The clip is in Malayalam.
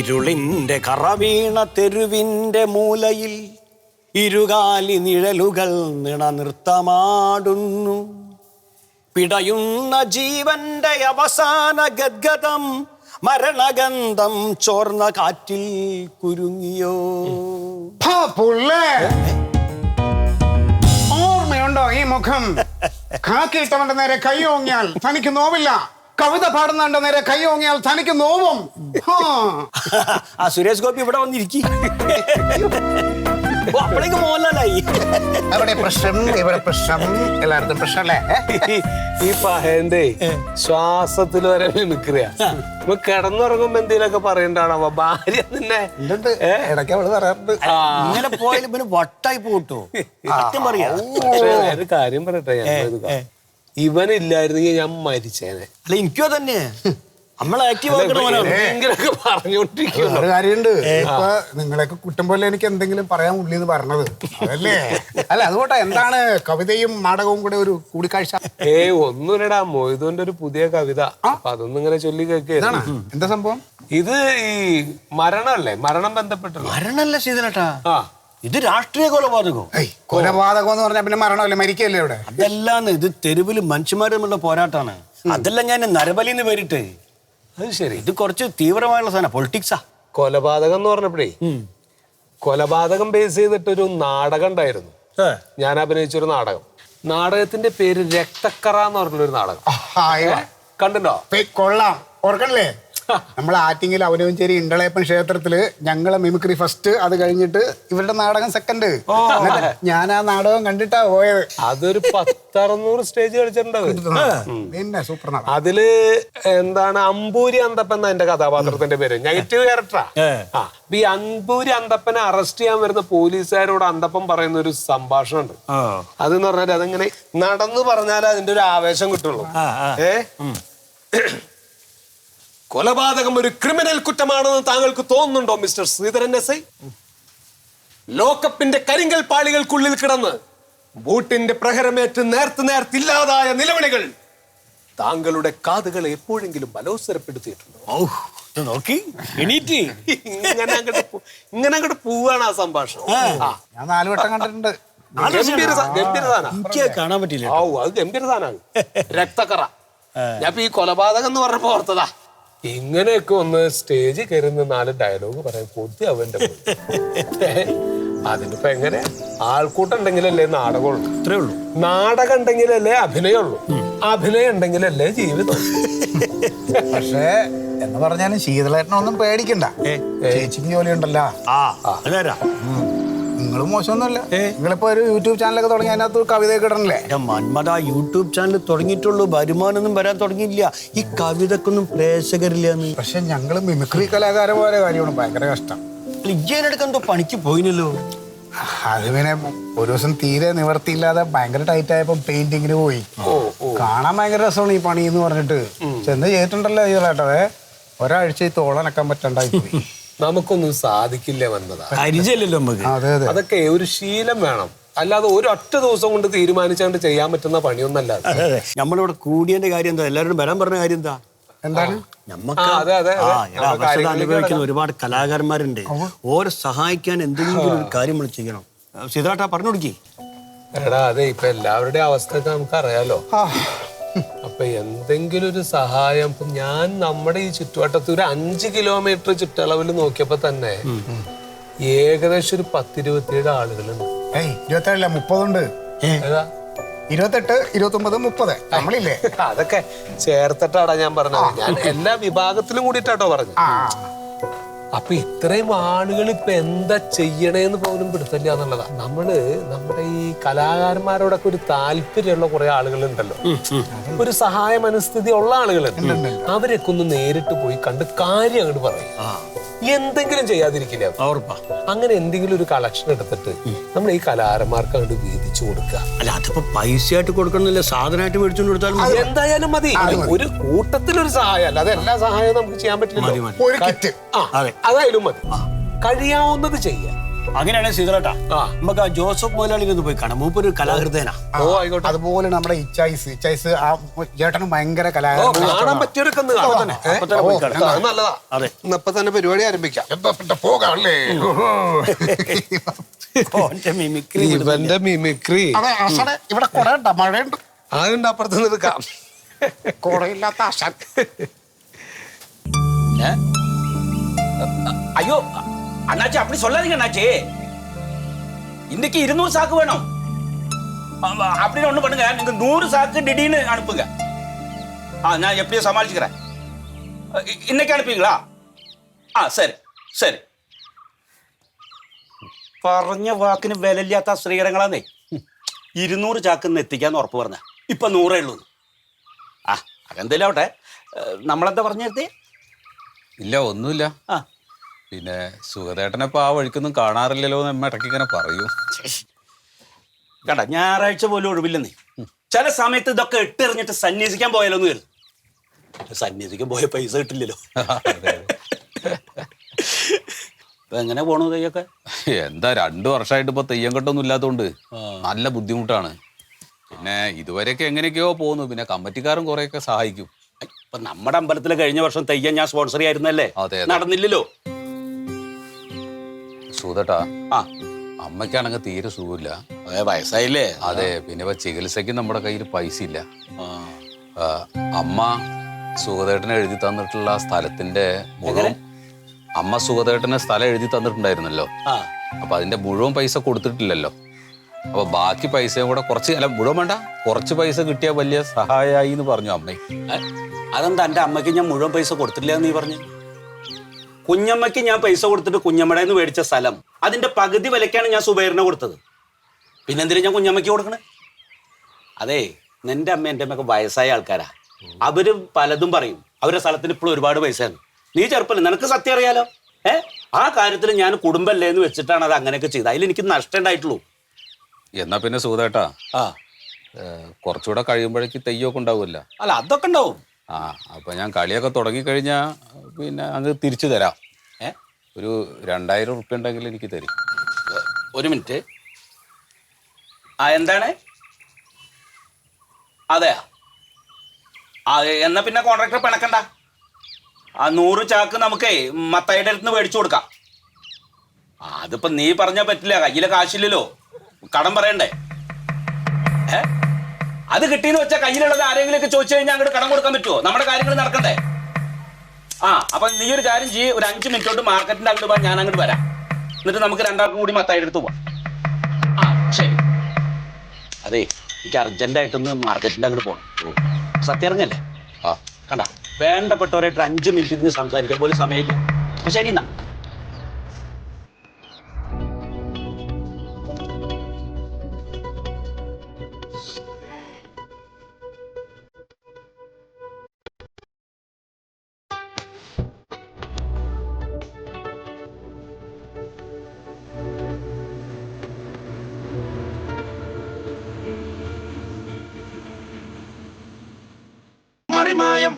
ഇരുളിന്റെ കറവീണ തെരുവിന്റെ മൂലയിൽ ഇരുകാലി നിഴലുകൾ നിണനൃത്തമാടുന്നു. പിടയുന്ന ജീവന്റെ അവസാന ഗദ്ഗതം മരണഗന്ധം ചോർന്ന കാറ്റിൽ കുരുങ്ങിയോ. ഓർമ്മയുണ്ടോ ഈ മുഖം? കാക്കിയിട്ടവന്റെ നേരെ കൈ ഓങ്ങിയാൽ തനിക്ക് നോവില്ല, കവിത പാടുന്നവന്റെ നേരെ കൈ ഓങ്ങിയാൽ തനിക്ക് നോവും. ആ സുരേഷ് ഗോപി ഇവിടെ വന്നിരിക്കും. അപ്പോഴേക്ക് മോഹൻലാലായി. അവിടെ പ്രശ്നം, ഇവിടെ പ്രശ്നം, എല്ലായിടത്തും പ്രശ്നമല്ലേ? ഈ പഹന്റെ ശ്വാസത്തിൽ വരെ മിമിക്രിയാ. കിടന്നുറങ്ങുമ്പോ എന്തെങ്കിലുമൊക്കെ പറയണ്ടാണോ ഭാര്യ നിന്നെ? ഇടയ്ക്ക് അവള് പറയാറുണ്ട്. ഇങ്ങനെ പോയാലും പിന്നെ വട്ടായി പോട്ടോ. സത്യം പറയാ. ഒരു കാര്യം പറയട്ടെ, ഇവനില്ലായിരുന്നെങ്കിൽ ഞാൻ മരിച്ചേനെ. അല്ല എനിക്കോ തന്നെ നമ്മളെ ഇങ്ങനെയൊക്കെ പറഞ്ഞോണ്ടിരിക്കുന്നു. ഒരു കാര്യമുണ്ട്, ഇപ്പൊ നിങ്ങളെയൊക്കെ കുറ്റം പോലെ എനിക്ക് എന്തെങ്കിലും പറയാൻ ഉള്ളിന്ന് പറഞ്ഞത് അതല്ലേ? അല്ല അതുകൊണ്ടാ, എന്താണ് കവിതയും നാടകവും കൂടെ ഒരു കൂടിക്കാഴ്ച? ഒന്നുമില്ലടാ, മൊയ്തുവിന്റെ ഒരു പുതിയ കവിത. അപ്പൊ അതൊന്നും ഇങ്ങനെ ചൊല്ലി കേൾക്കുകയാണ്. എന്താ സംഭവം? ഇത് ഈ മരണല്ലേ, മരണം ബന്ധപ്പെട്ടുള്ള മരണല്ല ശീതലട്ടാ, ഇത് രാഷ്ട്രീയ കൊലപാതകം. കൊലപാതകം എന്ന് പറഞ്ഞാൽ പിന്നെ മരണമല്ലേ, മരിക്കല്ലേ ഇവിടെ? അതല്ലാന്ന്, ഇത് തെരുവില് മനുഷ്യന്മാർ തമ്മിലുള്ള പോരാട്ടാണ്. അതല്ല ഞാൻ നരബലിന്ന് പേരിട്ട്. അത് ശരി, ഇത് കുറച്ച് തീവ്രമായുള്ള സാധനം, പൊളിറ്റിക്സാ. കൊലപാതകം എന്ന് പറഞ്ഞപ്പോഴേ, കൊലപാതകം ബേസ് ചെയ്തിട്ടൊരു നാടകം ഉണ്ടായിരുന്നു. ഞാൻ അഭിനയിച്ചൊരു നാടകം. നാടകത്തിന്റെ പേര് രക്തക്കറ എന്ന് പറഞ്ഞൊരു നാടകം. കണ്ടിട്ടോ? കൊള്ളാം, ഓർക്കണല്ലേ? നമ്മൾ ആറ്റിങ്ങിൽ അവനവഞ്ചേരി ഇണ്ടളയപ്പൻ ക്ഷേത്രത്തില് ഞങ്ങളെ മിമിക്രി ഫസ്റ്റ്, അത് കഴിഞ്ഞിട്ട് ഇവരുടെ നാടകം സെക്കൻഡ്. ഞാൻ ആ നാടകം കണ്ടിട്ടാ പോയത്. അതൊരു 10-600 സ്റ്റേജ് കളിച്ചിട്ടുണ്ടാവും. പിന്നെ സൂപ്പർ നാടകം. അതില് എന്താണ്, അമ്പൂരി അന്തപ്പൻ എന്ന എന്റെ കഥാപാത്രത്തിന്റെ പേര്, നെഗറ്റീവ് ക്യാരക്ടറാ. ഈ അമ്പൂരി അന്തപ്പനെ അറസ്റ്റ് ചെയ്യാൻ വരുന്ന പോലീസുകാരോട് അന്തപ്പൻ പറയുന്ന ഒരു സംഭാഷണം ഉണ്ട്. അതെന്ന് പറഞ്ഞാൽ അതിങ്ങനെ നടന്നു പറഞ്ഞാലേ അതിന്റെ ഒരു ആവേശം കിട്ടുള്ളൂ. കൊലപാതകം ഒരു ക്രിമിനൽ കുറ്റമാണെന്ന് താങ്കൾക്ക് തോന്നുന്നുണ്ടോ മിസ്റ്റർ ശ്രീധരൻ എസ് ഐ? ലോക്കപ്പിന്റെ കരിങ്കൽ പാളികൾക്കുള്ളിൽ കിടന്ന് ബൂട്ടിന്റെ പ്രഹരമേറ്റ് നേർത്തില്ലാതായ നിലവിളികൾ താങ്കളുടെ കാതുകളെ എപ്പോഴെങ്കിലും ബലോത്സരപ്പെടുത്തിയിട്ടുണ്ടോ? ഇങ്ങനെ അങ്ങോട്ട് പോവാണ് ആ സംഭാഷണം. ഞാൻ 4 വട്ടം കണ്ടിട്ടുണ്ട്. കാണാൻ പറ്റില്ല. അത് ഗംഭീരസാനാണ്. രക്തക്കറ. ഞാൻ ഈ കൊലപാതകം എന്ന് പറഞ്ഞപ്പോ ഓർത്തതാ. ഇങ്ങനെയൊക്കെ ഒന്ന് സ്റ്റേജിൽ കയറുന്ന 4 ഡയലോഗ് പറയാൻ കൊതി അവന്റെ. അതിനിപ്പോ എങ്ങനെ, ആൾക്കൂട്ടം ഉണ്ടെങ്കിലല്ലേ നാടകമുള്ളൂ. അത്രേ ഉള്ളൂ. നാടകം ഉണ്ടെങ്കിലല്ലേ അഭിനയമുള്ളൂ. അഭിനയം ഉണ്ടെങ്കിലല്ലേ ജീവിതം. പക്ഷേ എന്ന് പറഞ്ഞാലും ശീതളേട്ടനൊന്നും പേടിക്കണ്ട, ചേച്ചിക്ക് ജോലി ഉണ്ടല്ലോ. നിങ്ങളും മോശമൊന്നുമല്ല. നിങ്ങളിപ്പോ ഒരു യൂട്യൂബ് ചാനലൊക്കെ തുടങ്ങി അതിനകത്ത് കവിതയൊക്കെ ഇടണല്ലേ? മന്മത യൂട്യൂബ് ചാനൽ തുടങ്ങിയിട്ടുള്ളൂ, വരുമാനമൊന്നും വരാൻ തുടങ്ങിയില്ല. ഈ കവിതക്കൊന്നും പ്രേക്ഷകരില്ല. പക്ഷെ ഞങ്ങള് മിമിക്രി കലാകാരന്മാരെ കാര്യമാണ് ഭയങ്കര കഷ്ടം. ഇജ്ജനെടുക്കാൻ എന്തോ പണിക്ക് പോയിനല്ലോ. അത് പിന്നെ ഒരു ദിവസം തീരെ നിവർത്തിയില്ലാതെ ഭയങ്കര ടൈറ്റ് ആയപ്പോ പെയിന്റിങ്ങിന് പോയി. കാണാൻ ഭയങ്കര രസമാണ് ഈ പണി എന്ന് പറഞ്ഞിട്ട് ചെന്ന് ചെയ്തിട്ടുണ്ടല്ലോ ചേട്ടാ. ഒരാഴ്ച ഈ തോളനക്കാൻ പറ്റണ്ടായി പോയി. നമുക്കൊന്നും സാധിക്കില്ല വന്നതാ. അതൊക്കെ ഒരു ശീലം വേണം, അല്ലാതെ ഒരു ഒറ്റ ദിവസം കൊണ്ട് തീരുമാനിച്ചുകൊണ്ട് ചെയ്യാൻ പറ്റുന്ന പണിയൊന്നല്ല. നമ്മളിവിടെ കൂടിയതിന്റെ കാര്യം എന്താ? എല്ലാവരും വരാൻ പറഞ്ഞ കാര്യം എന്താ? എന്താണ്? അവസരം അനുഭവിക്കുന്ന ഒരുപാട് കലാകാരന്മാരുണ്ട്. ഓരെ സഹായിക്കാൻ എന്തെങ്കിലും ഒരു കാര്യം നമ്മൾ ചെയ്യണം. സീതാട്ടാ പറഞ്ഞു കൊടുക്കി. എടാ അതെ, ഇപ്പൊ എല്ലാവരുടെ അവസ്ഥയൊക്കെ നമുക്ക് അറിയാലോ. അപ്പൊ എന്തെങ്കിലും ഒരു സഹായം. ഞാൻ നമ്മുടെ ഈ ചുറ്റുവട്ടത്ത് ഒരു 5 കിലോമീറ്റർ ചുറ്റളവിൽ നോക്കിയപ്പോ തന്നെ ഏകദേശം ഒരു 10-27 ആളുകളുണ്ട്. 27 30 ഉണ്ട്. 28 29 30 നമ്മളില്ലേ? അതൊക്കെ ചേർത്തിട്ടാടാ ഞാൻ പറഞ്ഞത്. ഞാൻ എല്ലാ വിഭാഗത്തിലും കൂടിയിട്ടാട്ടോ പറഞ്ഞു. അപ്പൊ ഇത്രയും ആളുകൾ ഇപ്പൊ എന്താ ചെയ്യണേന്ന് പോലും പിടുത്തല്ല എന്നുള്ളതാ. നമ്മുടെ ഈ കലാകാരന്മാരോടൊക്കെ ഒരു താല്പര്യമുള്ള കുറെ ആളുകളുണ്ടല്ലോ, ഒരു സഹായ മനസ്ഥിതി ഉള്ള ആളുകളുണ്ട്. അവരൊക്കെ ഒന്ന് നേരിട്ട് പോയി കണ്ട് കാര്യം അങ്ങോട്ട് പറയും. എന്തെങ്കിലും ചെയ്യാതിരിക്കില്ല. അങ്ങനെ എന്തെങ്കിലും ഒരു കളക്ഷൻ എടുത്തിട്ട് നമ്മൾ ഈ കലാകാരന്മാർക്ക് അങ്ങോട്ട് വീതിച്ചു കൊടുക്കുക. അല്ല അതിപ്പോ പൈസയായിട്ട് കൊടുക്കണമെന്നില്ല, സാധനമായിട്ട് മേടിച്ചോണ്ട് കൊടുത്താലും എന്തായാലും മതി. ഒരു കൂട്ടത്തിലൊരു സഹായം അല്ല, അത് എല്ലാ സഹായവും നമുക്ക് ചെയ്യാൻ പറ്റില്ല. ഒരു കിറ്റ് അതായാലും മതി. കഴിയാവുന്നത് ചെയ്യാം. അങ്ങനെയാണെങ്കിൽ സീതളേട്ടാ ആ. നമുക്ക് ആ ജോസഫ് മുതലാളി ഒന്ന് പോയി കാണാം. മൂപ്പൊരു കലാകൃതേനാ. ഓ ആയിക്കോട്ടെ. അതുപോലെ നമ്മുടെ ഇച്ചായിസ് ആ ചേട്ടനും ഭയങ്കര ഓ, കലാകാരൻ. കാണാൻ പറ്റിയവരൊക്കെ ഒന്ന് കാണാം. അപ്പൊ തന്നെ പോയി കാണാം. അത് നല്ലതാ. അതെ. ഇന്നപ്പൊ തന്നെ പരിപാടി ആരംഭിക്കാം. പോകാല്ലേ ഓന്റെ മിമിക്രി ഇവന്റെ മിമിക്രി അതെ ആശാനെ ഇവിടെ കുടയുണ്ട, മഴയുണ്ട്. അതുകൊണ്ട് അപ്പുറത്ത് നിൽക്കാം. കുടയില്ലാത്ത ആശാൻ. ஐயோ அண்ணாச்சி அப்படி சொல்லாதீங்க அண்ணாச்சி. இன்னைக்கு 200 சாக்கு வேணும். அப்படின்னு ஒண்ணு பண்ணுங்க, நீங்க 100 சாக்கு திடீர்னு அனுப்புங்க. நான் எப்படியோ சமாளிச்சுக்கிறேன். இன்னைக்கு அனுப்புவீங்களா? சரி சரி. പറഞ്ഞ വാക്കിന് വിലയില്ലാത്ത ശ്രീകരങ്ങളാന്നേ. 200 ചാക്കിന്ന് എത്തിക്കാന്ന് ഉറപ്പ് പറഞ്ഞ ഇപ്പൊ 100 ഉള്ളൂ. അതെന്തേലും ആവട്ടെ. നമ്മളെന്താ പറഞ്ഞു നിർത്തി? ഇല്ല ഒന്നുമില്ല. ആ പിന്നെ സുഖദേട്ടനെപ്പോ ആ വഴിക്കൊന്നും കാണാറില്ലല്ലോ എന്ന് അമ്മ ഇടയ്ക്ക് ഇങ്ങനെ പറയൂ. കണ്ട, ഞായറാഴ്ച പോലും ഒഴിവില്ലെന്നേ. ചില സമയത്ത് ഇതൊക്കെ ഇട്ടെറിഞ്ഞിട്ട് സന്യസിക്കാൻ പോയാലോ എന്ന് കരുതും. സന്യസിക്കാൻ പോയ പൈസ കിട്ടില്ലല്ലോ. ഇപ്പൊ എങ്ങനെ പോണു തെയ്യൊക്കെ? എന്താ 2 വർഷമായിട്ട് ഇപ്പൊ തെയ്യം കെട്ടൊന്നും ഇല്ലാത്തതുകൊണ്ട് നല്ല ബുദ്ധിമുട്ടാണ്. പിന്നെ ഇതുവരെയൊക്കെ എങ്ങനെയൊക്കെയോ പോകുന്നു. പിന്നെ കമ്മിറ്റിക്കാരും കുറെയൊക്കെ സഹായിക്കും. ഇപ്പൊ നമ്മുടെ അമ്പലത്തിൽ കഴിഞ്ഞ വർഷം തെയ്യം ഞാൻ സ്പോൺസർ ചെയ്യായിരുന്നല്ലേ? അതെ. നടന്നില്ലല്ലോ. സുഖേട്ടാ, ആ അമ്മയ്ക്കാണെങ്കിൽ തീരെ സുഖമില്ല. അതെ, വയസ്സായില്ലേ? അതെ. പിന്നെ ഇപ്പൊ ചികിത്സയ്ക്ക് നമ്മുടെ കയ്യിൽ പൈസ ഇല്ല. അമ്മ സുഖദേട്ടനെ എഴുതി തന്നിട്ടുള്ള സ്ഥലത്തിന്റെ മുഴുവൻ അമ്മ സുഖദേട്ടന് സ്ഥലം എഴുതി തന്നിട്ടുണ്ടായിരുന്നല്ലോ. അപ്പൊ അതിന്റെ മുഴുവൻ പൈസ കൊടുത്തിട്ടില്ലല്ലോ. അപ്പൊ ബാക്കി പൈസയും കൂടെ കുറച്ച്, അല്ല മുഴുവൻ വേണ്ട, കുറച്ച് പൈസ കിട്ടിയാൽ വലിയ സഹായമായി എന്ന് പറഞ്ഞു അമ്മ. അതെന്താ എന്റെ അമ്മയ്ക്ക് ഞാൻ മുഴുവൻ പൈസ കൊടുത്തില്ല എന്ന് നീ പറഞ്ഞു? കുഞ്ഞമ്മയ്ക്ക് ഞാൻ പൈസ കൊടുത്തിട്ട് കുഞ്ഞമ്മയുടെ നിന്ന് മേടിച്ച സ്ഥലം അതിന്റെ പകുതി വിലക്കാണ് ഞാൻ സുബൈറിനെ കൊടുത്തത്. പിന്നെന്തിനാ ഞാൻ കുഞ്ഞമ്മയ്ക്ക് കൊടുക്കണേ? അതെ, നിന്റെ അമ്മ എൻ്റെ അമ്മയൊക്കെ വയസ്സായ ആൾക്കാരാ. അവര് പലതും പറയും. അവരുടെ സ്ഥലത്തിന് ഇപ്പോഴും ഒരുപാട് പൈസയാണ്. നീ ചെറുപ്പല്ലേ, നിനക്ക് സത്യം അറിയാലോ. ആ കാര്യത്തിൽ ഞാൻ കുടുംബല്ലേ എന്ന് വെച്ചിട്ടാണ് അത് അങ്ങനെയൊക്കെ ചെയ്തത്. അതിൽ എനിക്ക് നഷ്ടം ഉണ്ടായിട്ടുള്ളൂ. എന്നാ പിന്നെ സുഖദേട്ടാ, കുറച്ചുകൂടെ കഴിയുമ്പോഴേക്ക് തെയ്യമൊക്കെ ഉണ്ടാവുമല്ലോ. അല്ല, അതൊക്കെ ഉണ്ടാവും. അപ്പൊ ഞാൻ കളിയൊക്കെ തുടങ്ങിക്കഴിഞ്ഞാ പിന്നെ അങ്ങ് തിരിച്ചു തരാം. ഒരു 2000 റുപ്യ ഉണ്ടെങ്കിൽ എനിക്ക് തരും. ഒരു മിനിറ്റ്. എന്താണ്? അതെയാ? എന്നാ പിന്നെ കോൺട്രാക്ടർ പിണക്കണ്ട. 100 ചാക്ക് നമുക്കേ മത്തായിയുടെ അടുത്ത് മേടിച്ചു കൊടുക്കാം. അതിപ്പോ നീ പറഞ്ഞാ പറ്റില്ല, കയ്യിലെ കാശില്ലല്ലോ, കടം പറയണ്ടേ? അത് കിട്ടിയെന്ന് വെച്ചാൽ കയ്യിലുള്ളത് ആരെങ്കിലും ഒക്കെ ചോദിച്ചു കഴിഞ്ഞാൽ അങ്ങോട്ട് കടം കൊടുക്കാൻ പറ്റുമോ? നമ്മുടെ കാര്യങ്ങൾ നടക്കണ്ടേ? അപ്പൊ നീ ഒരു കാര്യം ചെയ്യ്, ഒരു 5 മിനിറ്റോട്ട് മാർക്കറ്റിന്റെ അങ്ങോട്ട് പോകാൻ ഞാൻ അങ്ങോട്ട് വരാം. എന്നിട്ട് നമുക്ക് രണ്ടാൾക്കും കൂടി മത്തായി എടുത്ത് പോവാം. ശരി. അതെ, എനിക്ക് അർജന്റായിട്ടൊന്ന് മാർക്കറ്റിന്റെ അങ്ങോട്ട് പോകണം. സത്യം ഇറങ്ങല്ലേ? കണ്ട, വേണ്ടപ്പെട്ടവരായിട്ട് 5 മിനിറ്റ് സംസാരിക്കാൻ പോലും സമയമില്ല. ശരി എന്നാ. മറിമായം